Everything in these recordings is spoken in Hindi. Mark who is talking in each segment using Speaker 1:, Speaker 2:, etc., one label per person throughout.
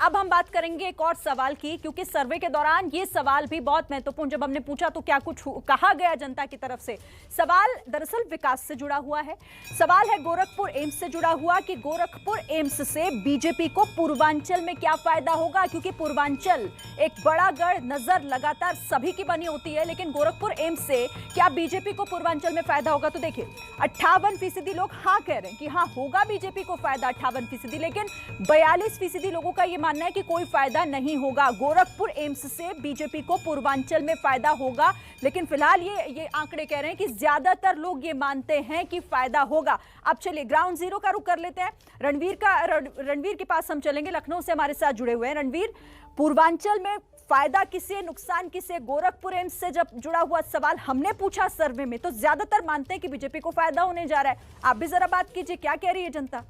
Speaker 1: अब हम बात करेंगे एक और सवाल की, क्योंकि सर्वे के दौरान ये सवाल भी बहुत महत्वपूर्ण, जब हमने पूछा तो क्या कुछ कहा गया जनता की तरफ से। सवाल दरअसल विकास से जुड़ा हुआ है। सवाल है गोरखपुर एम्स से जुड़ा हुआ कि गोरखपुर एम्स से बीजेपी को पूर्वांचल में क्या फायदा होगा, क्योंकि पूर्वांचल एक बड़ा गढ़, नजर लगातार सभी की बनी होती है, लेकिन गोरखपुर एम्स से क्या बीजेपी को पूर्वांचल में फायदा होगा? तो देखिए 58% लोग हाँ कह रहे हैं कि हाँ होगा बीजेपी को फायदा, 58%, लेकिन 42% लोगों का यह मानना है कि कोई फायदा नहीं होगा। गोरखपुर एम्स से बीजेपी को पूर्वांचल में फायदा होगा, लेकिन फिलहाल ये आंकड़े कह रहे हैं कि ज्यादातर लोग ये मानते हैं कि फायदा होगा। अब चलिए ग्राउंड जीरो का रुख कर लेते हैं। रणवीर के पास हम चलेंगे, लखनऊ से हमारे साथ जुड़े हुए हैं। रणवीर, पूर्वांचल में फायदा किसे, नुकसान किसे? गोरखपुर एम्स से जब जुड़ा हुआ सवाल हमने पूछा सर्वे में, तो ज्यादातर मानते हैं कि बीजेपी को फायदा होने जा रहा है। आप भी जरा बात कीजिए, क्या कह रही है जनता?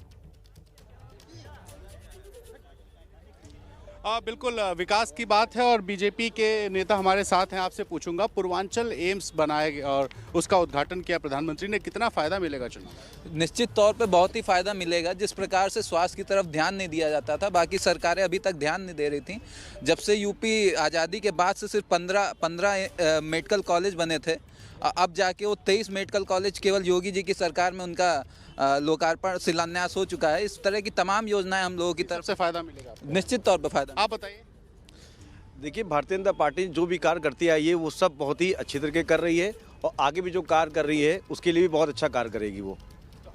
Speaker 2: बिल्कुल विकास की बात है और बीजेपी के नेता हमारे साथ हैं। आपसे पूछूंगा, पूर्वांचल एम्स बनाए और उसका उद्घाटन किया प्रधानमंत्री ने, कितना फायदा मिलेगा चुनाव?
Speaker 3: निश्चित तौर पे बहुत ही फायदा मिलेगा। जिस प्रकार से स्वास्थ्य की तरफ ध्यान नहीं दिया जाता था, बाकी सरकारें अभी तक ध्यान नहीं दे रही थी। जब से यूपी आज़ादी के बाद से सिर्फ 15 मेडिकल कॉलेज बने थे, अब जाके वो 23 मेडिकल कॉलेज केवल योगी जी की सरकार में उनका लोकार्पण, शिलान्यास हो चुका है। इस तरह की तमाम योजनाएं हम लोगों की तरफ
Speaker 2: से फायदा मिलेगा,
Speaker 3: निश्चित तौर पर फायदा।
Speaker 2: आप बताइए।
Speaker 4: देखिए, भारतीय जनता पार्टी जो भी कार्य करती आई है वो सब बहुत ही अच्छी तरीके कर रही है और आगे भी जो कार्य कर रही है उसके लिए भी बहुत अच्छा कार्य करेगी वो।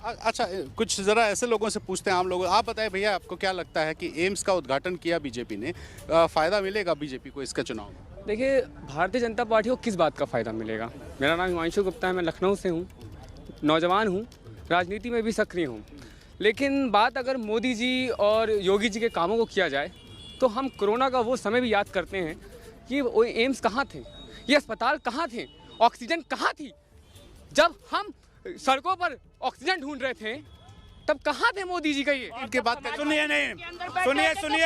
Speaker 2: अच्छा, कुछ ज़रा ऐसे लोगों से पूछते हैं, आम लोगों। आप बताएं भैया, आपको क्या लगता है कि एम्स का उद्घाटन किया बीजेपी ने, फ़ायदा मिलेगा बीजेपी को इसका चुनाव में?
Speaker 5: देखिए, भारतीय जनता पार्टी को किस बात का फ़ायदा मिलेगा? मेरा नाम हिमांशु गुप्ता है, मैं लखनऊ से हूँ, नौजवान हूँ, राजनीति में भी सक्रिय हूँ। लेकिन बात अगर मोदी जी और योगी जी के कामों को किया जाए तो हम कोरोना का वो समय भी याद करते हैं कि वो एम्स कहाँ थे, ये अस्पताल कहाँ थे, ऑक्सीजन कहाँ थी? जब हम सड़कों पर ऑक्सीजन ढूंढ रहे थे तब कहाँ थे मोदी जी का? ये
Speaker 2: इनके बात
Speaker 6: सुनिए, नहीं सुनिए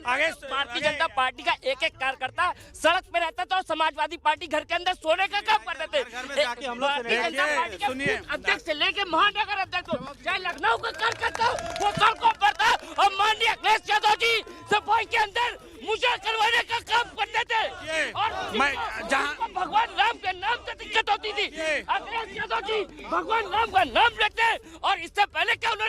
Speaker 6: आगे।
Speaker 7: भारतीय जनता पार्टी का एक एक कार्यकर्ता सड़क पे रहता था और समाजवादी पार्टी घर के अंदर सोने का काम करते थे।
Speaker 6: सुनिए,
Speaker 7: अध्यक्ष से लेके महानगर अध्यक्ष, चाहे लखनऊ का कार्यकर्ता वो सड़कों पर था, और माननीय अखिलेश यादव जी सफाई के अंदर मुझे करवाने का काम करते थे। और
Speaker 6: मैं जहाँ
Speaker 7: भगवान राम के नाम से दिक्कत होती थी, अखिलेश यादव जी भगवान राम का नाम लेते, और इससे पहले क्या उन्होंने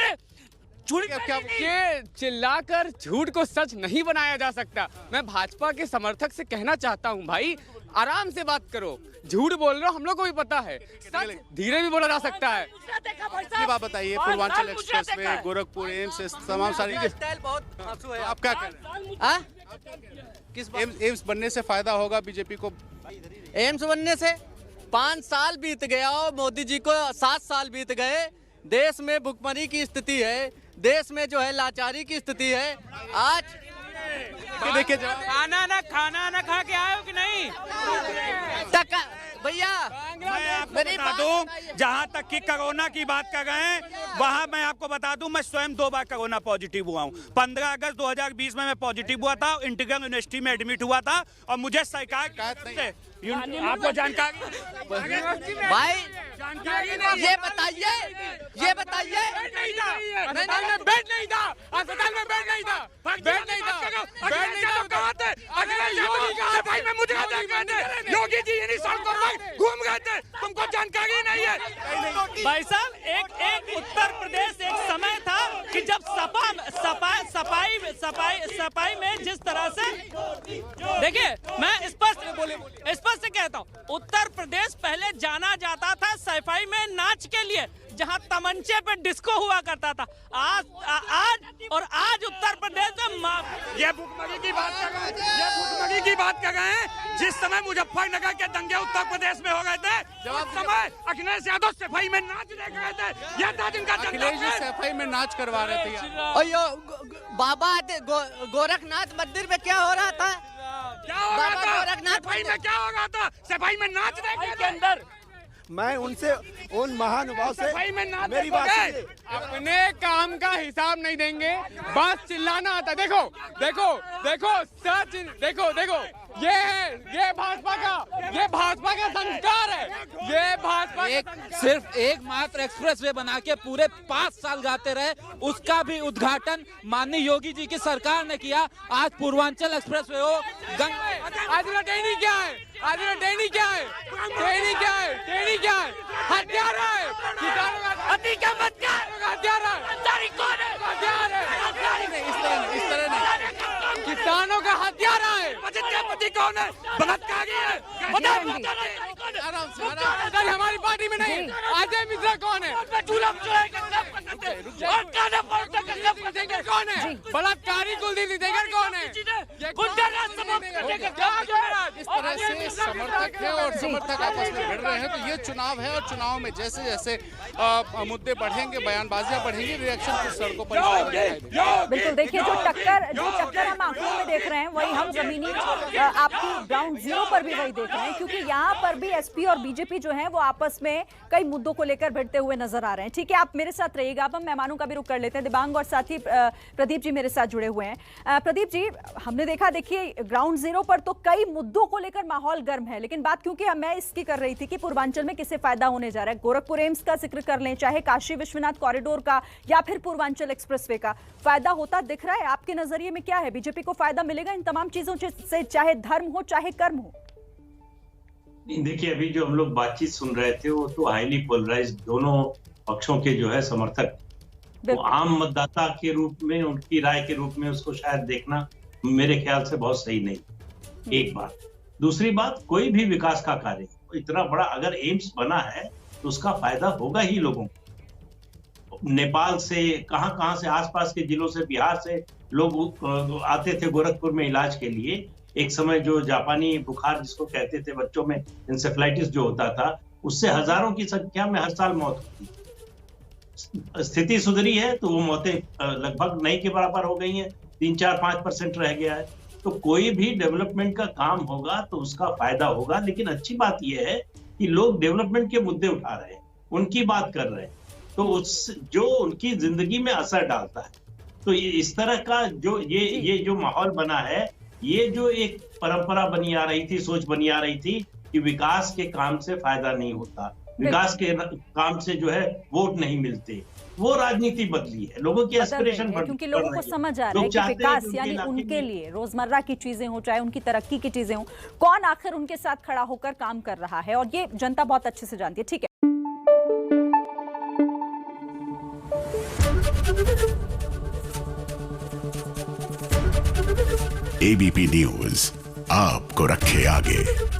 Speaker 5: ये चिल्लाकर झूठ को सच नहीं बनाया जा सकता। मैं भाजपा के समर्थक से कहना चाहता हूं, भाई आराम से बात करो। झूठ बोल रहे हो, हम लोग को भी पता है, सच धीरे भी बोला जा सकता है।
Speaker 2: ये बात बताइए, पूर्वांचल एक्सप्रेस में गोरखपुर एम्स तमाम सारी
Speaker 3: स्टाइल बहुत आंसू है।
Speaker 2: आप क्या कह रहे हैं? किस एम्स बनने से फायदा होगा बीजेपी को?
Speaker 8: एम्स बनने से 5 साल बीत गया और मोदी जी को 7 साल बीत गए। देश में भुखमरी की स्थिति है, देश में जो है लाचारी की स्थिति है। आज
Speaker 2: देखिए,
Speaker 6: खाना ना खा के आए हो कि नहीं?
Speaker 8: भैया
Speaker 6: मैं आपको बता दूं, जहां तक कि कोरोना की बात कर रहे हैं, वहां मैं आपको बता दूं, मैं स्वयं 2 बार कोरोना पॉजिटिव हुआ हूं। 15 अगस्त 2020 में मैं पॉजिटिव हुआ था, इंटीग्रल यूनिवर्सिटी में एडमिट हुआ था, और मुझे सरकार आपको जानकारी
Speaker 8: भाई ये बताइए
Speaker 5: अस्पताल में बेड नहीं था, अस्पताल में बेड नहीं था, बेड नहीं था, बेड नहीं था। कहाँ थे?
Speaker 6: सफाई में मुझे योगी जी यही सड़कों पर घूम गए थे, तुमको जानकारी नहीं है?
Speaker 7: भाई साहब, एक उत्तर प्रदेश एक समय था कि जब सफाई में जिस तरह से, देखिए मैं स्पष्ट से कहता हूँ, उत्तर प्रदेश पहले जाना जाता था सफाई में नाच के लिए, जहां तमंचे पे डिस्को हुआ करता था। आज उत्तर प्रदेश में
Speaker 6: ये भुखमरी की बात कर रहे हैं। जिस समय मुजफ्फरनगर के दंगे उत्तर प्रदेश में हो गए थे, उस समय अखिलेश यादव सफाई में नाच देख रहे थे। यह था जिनका
Speaker 2: अखिलेश जी सफाई में नाच करवा रहे थे।
Speaker 8: बाबा गोरखनाथ मंदिर में क्या हो रहा था?
Speaker 6: क्या हो रहा था? सफाई में क्या हो रहा था? सफाई में नाच देख रहे थे अंदर।
Speaker 4: मैं उनसे, उन महानुभाव से मेरी बात सुनिए।
Speaker 5: अपने काम का हिसाब नहीं देंगे, बस चिल्लाना आता। देखो सच, देखो ये भाजपा का संस्कार है, ये भाजपा
Speaker 3: सिर्फ एक मात्र एक्सप्रेसवे बना के पूरे 5 साल गाते रहे, उसका भी उद्घाटन माननीय योगी जी की सरकार ने किया। आज पूर्वांचल एक्सप्रेसवे हो
Speaker 5: आज टेनी क्या है, आज टेनी क्या है, टेनी क्या है, टेनी क्या है, हथियार है, किसानों का हथियार है, हथियार है, इस तरह नहीं, किसानों का हथियार है।
Speaker 7: कौन है? बलात्कारी है।
Speaker 5: हमारी पार्टी में नहीं। अजय मिश्रा कौन है? कौन है? बलात्कारी कुलदीप सिंह कौन है?
Speaker 2: इस तरह से समर्थक है और समर्थक आपस में भिड़ रहे हैं। तो ये चुनाव है और चुनाव में जैसे जैसे मुद्दे बढ़ेंगे, बयानबाजियां बढ़ेंगी, रिएक्शन कुछ सड़कों पर
Speaker 1: बिल्कुल। देखिए जो टक्कर हम आंखों में देख रहे हैं वही हम जमीनी आपकी ग्राउंड जीरो पर भी वही देख रहे हैं, क्योंकि यहाँ पर भी एसपी और बीजेपी जो है वो आपस में कई मुद्दों को लेकर भिड़ते हुए नजर आ रहे हैं। ठीक है, आप मेरे साथ रहिएगा। अब हम मेहमानों का भी रुख कर लेते हैं। दिबांग और साथ ही प्रदीप जी मेरे साथ जुड़े हुए हैं। प्रदीप जी, हमने देखा, देखिए ग्राउंड जीरो पर तो कई मुद्दों को लेकर माहौल गर्म है, लेकिन बात क्योंकि मैं इसकी कर रही थी कि पूर्वांचल में किससे फायदा होने जा रहा है। गोरखपुर एम्स का जिक्र कर लें, चाहे काशी विश्वनाथ कॉरिडोर का या फिर पूर्वांचल एक्सप्रेसवे का, फायदा होता दिख रहा है। आपके नजरिए में क्या है, बीजेपी को फायदा मिलेगा इन तमाम चीजों से, चाहे धर्म हो चाहे कर्म हो?
Speaker 9: देखिए, अभी जो हम लोग बातचीत सुन रहे थे वो तो हाईली पोलराइज दोनों पक्षों के जो है समर्थक, वो आम मतदाता के रूप में, उनकी राय के रूप में उसको शायद देखना मेरे ख्याल से बहुत सही नहीं। एक बात। दूसरी बात, कोई भी विकास का कार्य इतना बड़ा अगर एम्स बना है तो उसका फायदा होगा ही लोगों को। नेपाल से कहां से, आसपास के जिलों से, बिहार से लोग आते थे गोरखपुर में इलाज के लिए। एक समय जो जापानी बुखार जिसको कहते थे, बच्चों में इंसेफ्लाइटिस जो होता था, उससे हजारों की संख्या में हर साल मौत होती। स्थिति सुधरी है तो वो मौतें लगभग नहीं के बराबर हो गई हैं, 3-4-5% रह गया है। तो कोई भी डेवलपमेंट का काम होगा तो उसका फायदा होगा। लेकिन अच्छी बात यह है कि लोग डेवलपमेंट के मुद्दे उठा रहे हैं, उनकी बात कर रहे हैं, तो उस जो उनकी जिंदगी में असर डालता है। तो इस तरह का जो ये जो माहौल बना है, ये जो एक परंपरा बनी आ रही थी, सोच बनी आ रही थी कि विकास के काम से फायदा नहीं होता, विकास के काम से जो है वोट नहीं मिलते, वो राजनीति बदली है। लोगों की एस्पिरेशन बढ़,
Speaker 1: क्योंकि लोगों को समझ आ रहा है कि विकास यानी उनके लिए रोजमर्रा की चीजें हो, चाहे उनकी तरक्की की चीजें हो, कौन आखिर उनके साथ खड़ा होकर काम कर रहा है, और ये जनता बहुत अच्छे से जानती है। ठीक है,
Speaker 10: एबीपी न्यूज आपको रखे आगे।